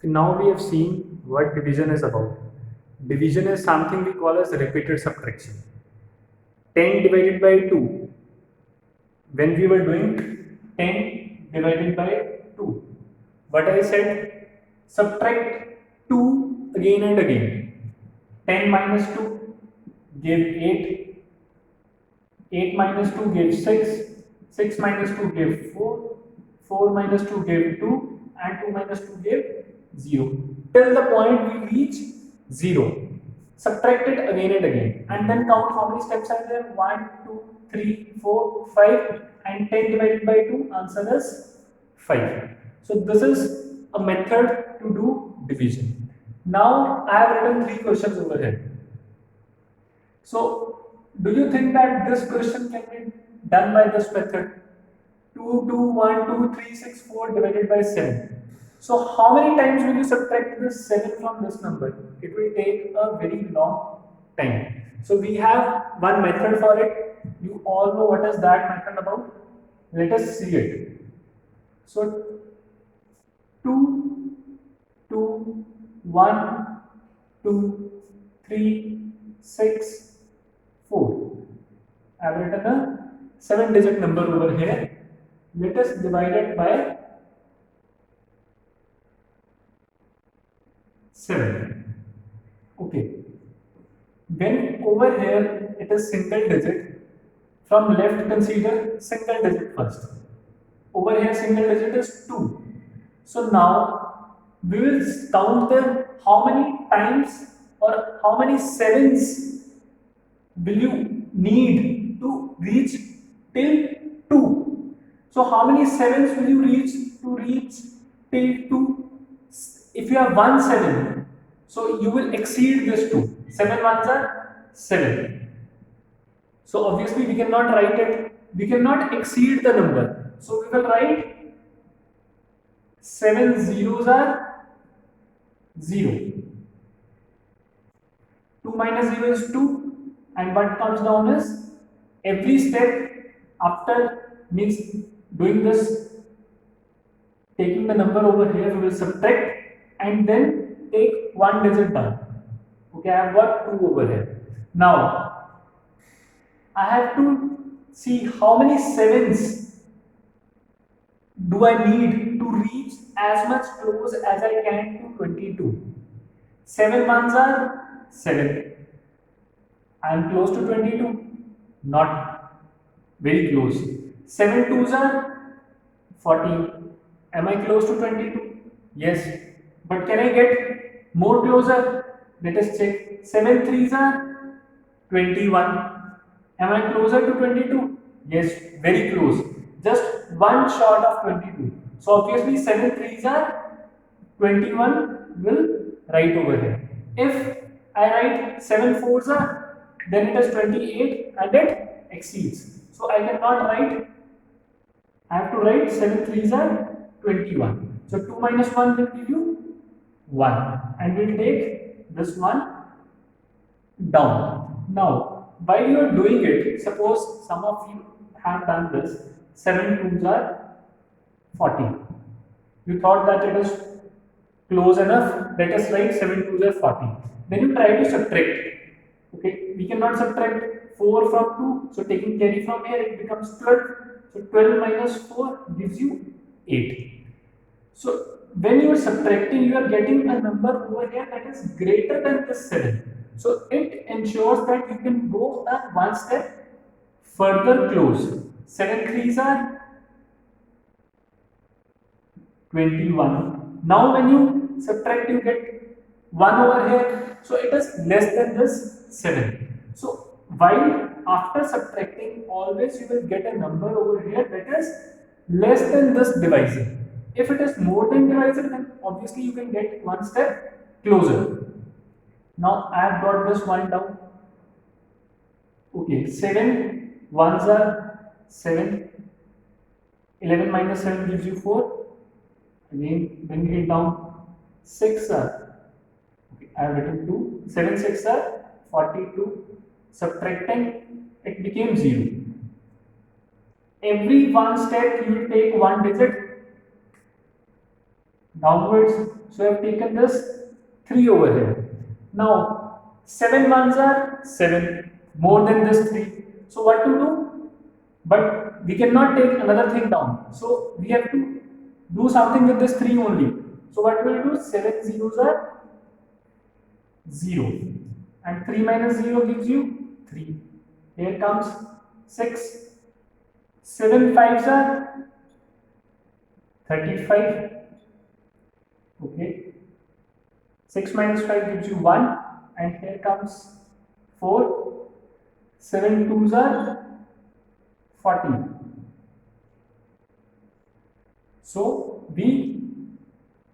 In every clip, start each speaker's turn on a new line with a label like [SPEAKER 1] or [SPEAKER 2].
[SPEAKER 1] Now we have seen what division is about. Division is something we call as repeated subtraction. 10 divided by 2. When we were doing 10 divided by 2, what I said? Subtract 2 again and again. 10 minus 2 gave 8. 8 minus 2 gave 6. 6 minus 2 gave 4. 4 minus 2 gave 2. And 2 minus 2 gave 0. Till the point we reach 0. Subtract it again and again. And then count how many steps are there. 1, 2, 3, 4, 5. And 10 divided by 2, answer is 5. So this is a method to do division. Now I have written 3 questions over here. So, do you think that this question can be done by this method? 2, 2, 1, 2, 3, 6, 4 divided by 7. So, how many times will you subtract this 7 from this number? It will take a very long time. So, we have one method for it. You all know what is that method about? Let us see it. So, 2, 2, 1, 2, 3, 6, 4. I have written a 7-digit number over here. Let us divide it by 7. Okay. When over here it is single digit, from left consider single digit first. Over here single digit is 2. So now we will count them how many times or how many sevens will you need to reach till 2. So how many sevens will you reach till 2? If you have 1 7, so you will exceed this 2. 7 ones are 7. So obviously we cannot write it. We cannot exceed the number. So we will write 7 zeros are 0. 2 minus 0 is 2, and what comes down is every step after means doing this, taking the number over here, we will subtract and then take 1 digit down. Okay, I have got 2 over here. Now I have to see how many sevens do I need to reach as much close as I can to 22. 7 ones are 7. I am close to 22. Not very close. 7 twos are 14. Am I close to 22? Yes. But can I get more closer? Let us check. 7 threes are 21. Am I closer to 22? Yes, very close. Just one short of 22. So obviously 7 threes are 21 will write over here. If I write 7 fours are, then it is 28 and it exceeds. So I cannot write, I have to write 7 threes are 21. So 2 minus 1 will give you 1, and we'll take this one down. Now, while you are doing it, suppose some of you have done this, 7 twos are 40. You thought that it is close enough, let us write 7 twos are 40. Then you try to subtract. Okay, we cannot subtract 4 from 2, so taking carry from here, it becomes 12. So 12 minus 4 gives you 8. So when you are subtracting, you are getting a number over here that is greater than this 7. So it ensures that you can go one step further close. 7 threes are 21. Now when you subtract, you get 1 over here. So it is less than this 7. So while after subtracting, always you will get a number over here that is less than this divisor. If it is more than divisor, then obviously you can get one step closer. Now I have got this one down. Okay, 7 ones are 7. 11 minus 7 gives you 4. Again, bring it down. 6 are, okay, I have written 2. 7 6 are 42. Subtracting, it became 0. Every one step you will take one digit downwards. So I have taken this 3 over here. Now 7 ones are 7, more than this 3. So what to do? But we cannot take another thing down. So we have to do something with this 3 only. So what will we do? 7 zeros are 0. And 3 minus 0 gives you 3. Here comes 6. 7 fives are 35. Okay. 6 minus 5 gives you 1. And here comes 4. 7 twos are 40. So we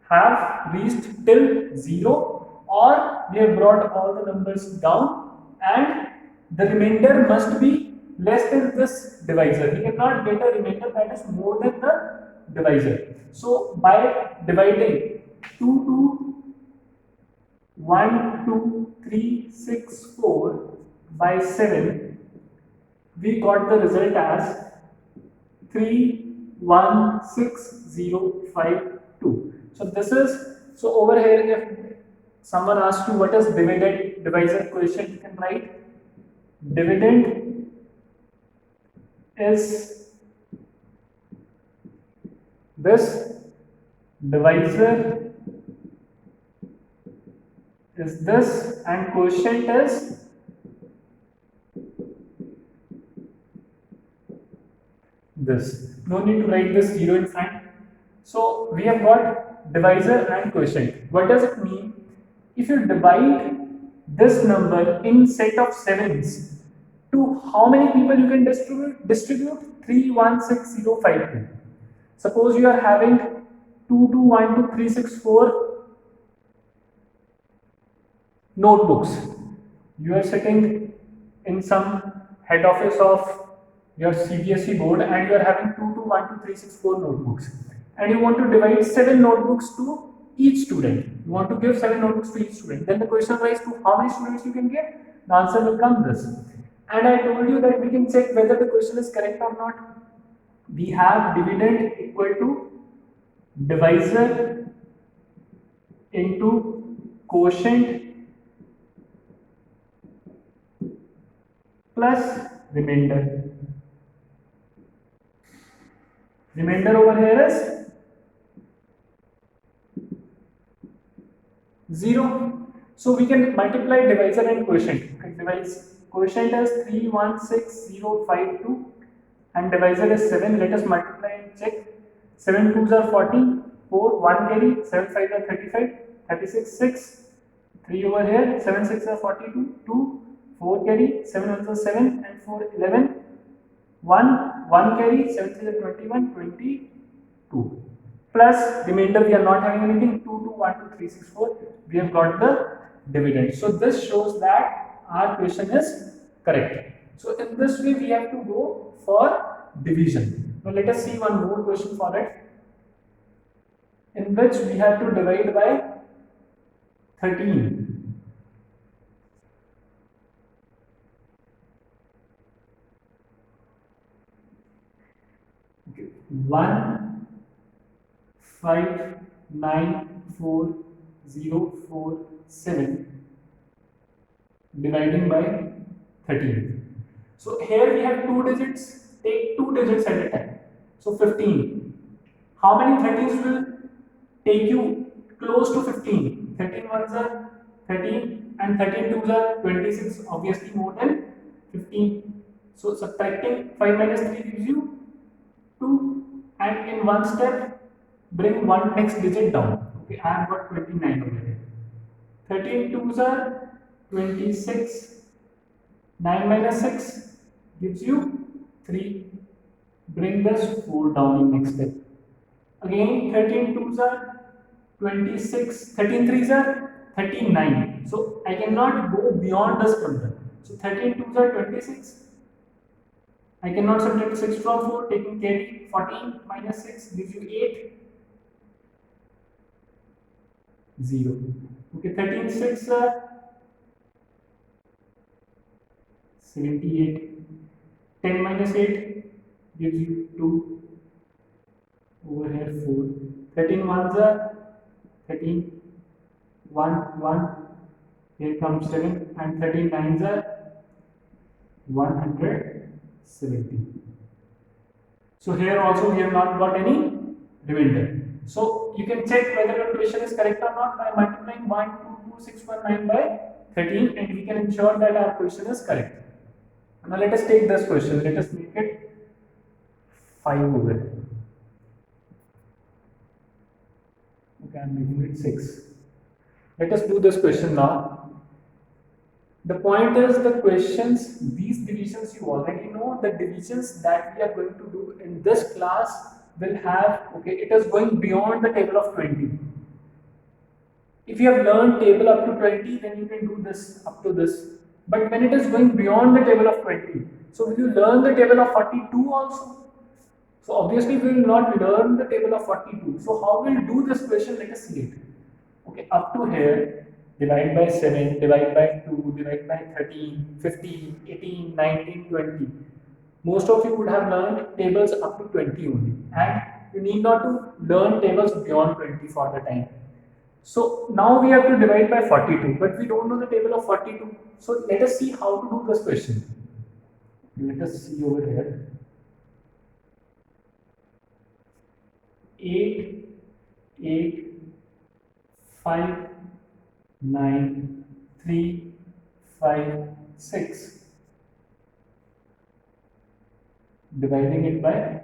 [SPEAKER 1] have reached till 0, or we have brought all the numbers down, and the remainder must be less than this divisor. We cannot get a remainder that is more than the divisor. So by dividing 2 to 1, 2, 3, 6, 4 by 7, we got the result as 316,052. So this is, so over here if someone asks you what is dividend divisor quotient, you can write dividend is this, divisor is this, and quotient is this. No need to write this 0 in front. So we have got divisor and quotient. What does it mean? If you divide this number in set of sevens, to how many people you can distribute? Distribute 316052. Suppose you are having 2212364 notebooks. You are sitting in some head office of your CBSE board and you are having 2212364 notebooks, and you want to divide 7 notebooks to each student. You want to give 7 notebooks to each student. Then the question arises to how many students you can give. The answer will come this. And I told you that we can check whether the question is correct or not. We have dividend equal to divisor into quotient plus remainder. Remainder over here is 0. So we can multiply divisor and quotient. Quotient is 316052 and divisor is 7. Let us multiply and check. 7 twos are 40, 4, 1 carry, 7 fives are 35, 36, 6, 3 over here, 7 6 are 42, 2, 4 carry, 7 ones are 7 and 4, 11, 1 carry, 7 3 are 21, 22. Plus remainder we are not having anything, 2 2 1 2 3 6 4. We have got the dividend. So this shows that our question is correct. So in this way we have to go for division. Now let us see one more question for it, in which we have to divide by 13. Okay. 1 5 9 4 0 4 7 dividing by 13. So here we have 2 digits. Take 2 digits at a time. So 15. How many 13s will take you close to 15? 13 ones are 13 and 13 twos are 26. Obviously more than 15. So subtracting 5 minus 3 gives you 2. And in one step, bring one next digit down. Okay, I have got 29 over here. 13 twos are 26. 9 minus 6 gives you 3. Bring this 4 down in next step. Again 13 twos are 26. 13 threes are 39. So I cannot go beyond this number. So 13 twos are 26. I cannot subtract 6 from 4, taking carry. 14 minus 6 gives you 8. 0. Okay, 13 6 are 78. 10 minus 8 gives you 2. Over here 4. 13 ones are 13, 1, 1, here comes 7, and 13 nines are 170. So here also we have not got any remainder. So you can check whether your question is correct or not by multiplying 122,619 by 13, and we can ensure that our question is correct. Now let us take this question. Let us make it 5 over. Okay, I am making it 6. Let us do this question now. The point is the questions, these divisions you already know. The divisions that we are going to do in this class will have, okay, it is going beyond the table of 20. If you have learned table up to 20, then you can do this up to this. But when it is going beyond the table of 20, so will you learn the table of 42 also? So obviously we will not learn the table of 42. So how we will do this question? Let us see it. Okay, up to here, divide by 7, divide by 2, divide by 13, 15, 18, 19, 20. Most of you would have learned tables up to 20 only, and you need not to learn tables beyond 20 for the time. So now we have to divide by 42, but we don't know the table of 42. So let us see how to do this question. Let us see over here. 8, 8, 5, 9, 3, 5, 6. Dividing it by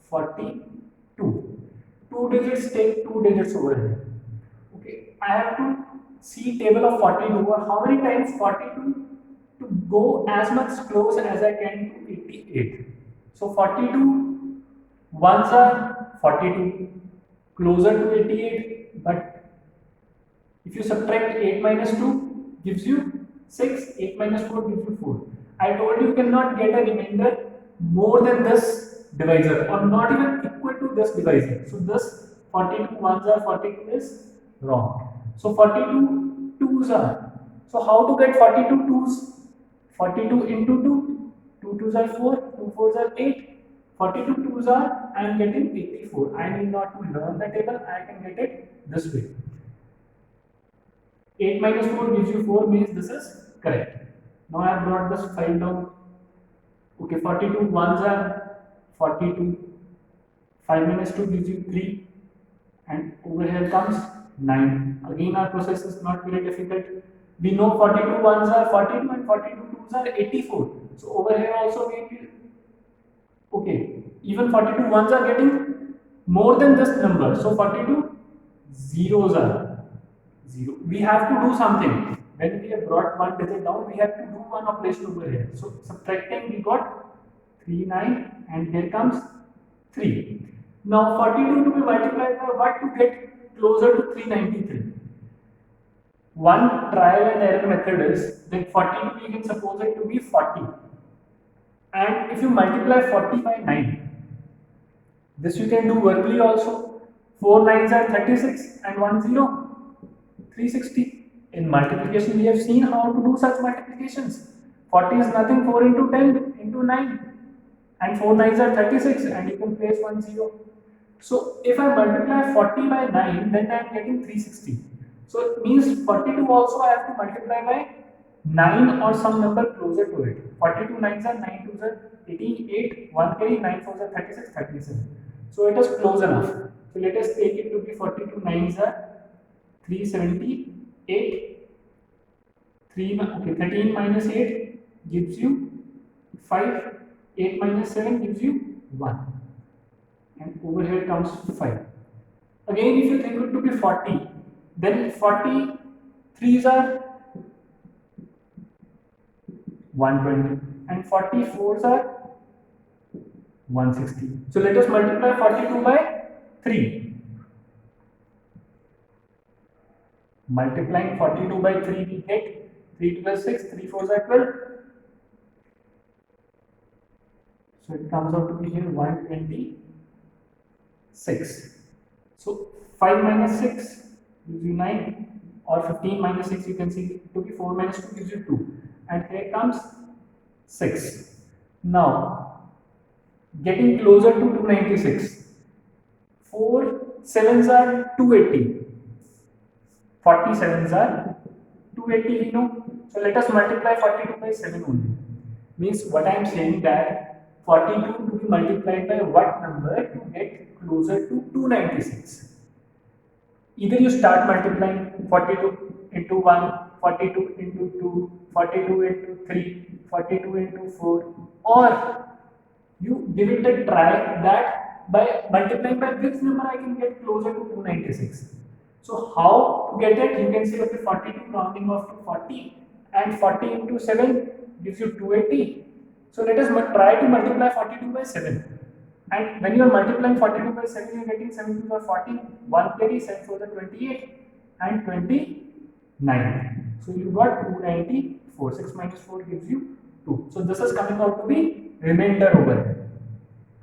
[SPEAKER 1] 42. 2 digits, take 2 digits over here. Okay, I have to see table of 42 or how many times 42 to go as much close as I can to 88. So 42 ones are 42 closer to 88, but if you subtract 8 minus 2 gives you 6, 8 minus 4 gives you 4. I told you cannot get a remainder more than this divisor or not even equal to this divisor. So this 42 ones are 42 is wrong. So 42 twos are. So how to get 42 twos? 42 into 2. 2 twos are 4, 2 fours are 8. 42 twos are, I am getting 84. I need not to learn the table, I can get it this way. 8 minus 4 gives you 4, means this is correct. Now I have brought this file down. Okay, 42 ones are 42. 5 minus 2 gives you 3. And over here comes 9. Again our process is not very difficult. We know 42 ones are 42 and 42 twos are 84. So over here also we will, okay, even 42 ones are getting more than this number. So 42 zeros are 0. We have to do something. When we have brought one digit down, we have to do one operation over here. So subtracting, we got 3, 9, and here comes 3. Now 42 to be multiplied by what to get closer to 393? One trial and error method is that 42 you can suppose it to be 40. And if you multiply 40 by 9, this you can do verbally also. 4 nines are 36 and 1 0, 360. In multiplication we have seen how to do such multiplications. 40 is nothing, 4 into 10 into 9, and 4 nines are 36, and you can place 1 0. So if I multiply 40 by 9, then I am getting 360. So it means 42 also I have to multiply by 9 or some number closer to it. 42 nines are 9 twos are 18, 8, 1 carry, 9 fours are 36, 37. So it is close enough. So let us take it to be 42 nines are 378. 13 minus 8 gives you 5. 8 minus 7 gives you 1. And over here comes 5. Again, if you think it to be 40, then 40 threes are 120 and 44s are 160. So let us multiply 42 by 3. Multiplying 42 by 3, we get 3 plus 6, 3 fours are 12. So it comes out to be here 126. So 5 minus 6 gives you 9, or 15 minus 6 you can see to be 4 minus 2 gives you 2. And here comes 6. Now, getting closer to 296. 4 sevens are 280. 47s are 280, we know. So let us multiply 42 by 7 only. Means what I am saying that 42 to be multiplied by what number to get closer to 296. Either you start multiplying 42 into 1, 42 into 2, 42 into 3, 42 into 4, or you give it a try that by multiplying by which number I can get closer to 296. So how to get it? You can say okay, 42 rounding off to 40 and 40 into 7 gives you 280. So let us try to multiply 42 by 7. And when you are multiplying 42 by 7, you are getting 7 to the 40, 1 carry, 7 for the 28 and 29. So you got 294. 6 minus 4 gives you 2. So this is coming out to be remainder over here.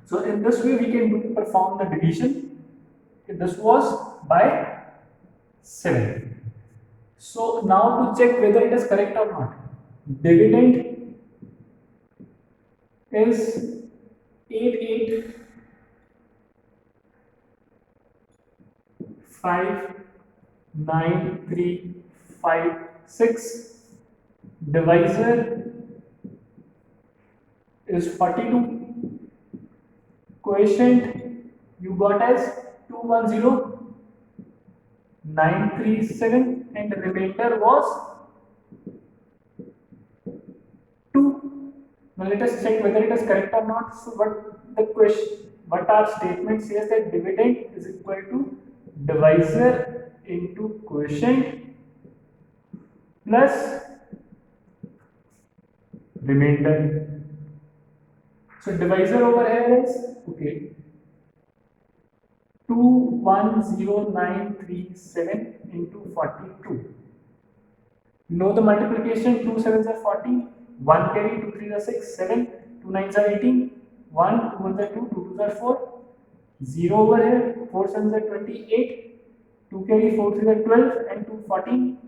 [SPEAKER 1] So in this way we can perform the division. This was by 7. So now to check whether it is correct or not. Dividend is 8859,356. Divisor is 42. Quotient you got as 210937 and the remainder was 2. Now let us check whether it is correct or not. So what our statement says that dividend is equal to divisor into quotient plus remainder. So divisor over here is okay 210937 into 42. Know the multiplication, 2 sevens are 40, 1 carry, 2 3s are 6, 7, 2 9s are 18, 1, 2 1s are 2, 2 2s are 4, 0 over here, 4 7s are 28, 2 carry, 4 3s are 12 and 2 14,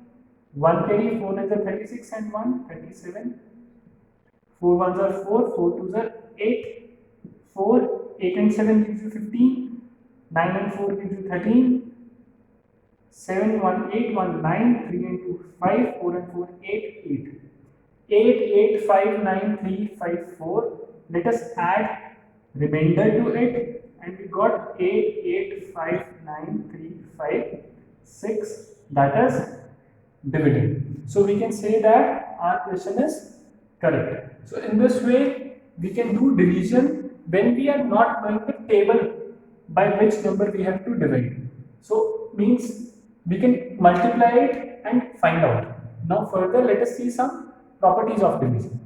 [SPEAKER 1] 1 carry, 4 9s are 36 and 1 37, 4 1s are 4, 4 2s are 8, 4, 8 and 7 gives you 15, 9 and 4 gives you 13, 7, 1, 8, 1, 9, 3 and 2, 5, 4 and 4, 8, 8. 8, 8, 5, 9, 3, 5, 4. Let us add remainder to it and we got 8, 8, 5, 9, 3, 5, 6. That is dividend. So we can say that our question is correct. So in this way we can do division when we are not knowing the table by which number we have to divide. So means we can multiply it and find out. Now further let us see some properties of division.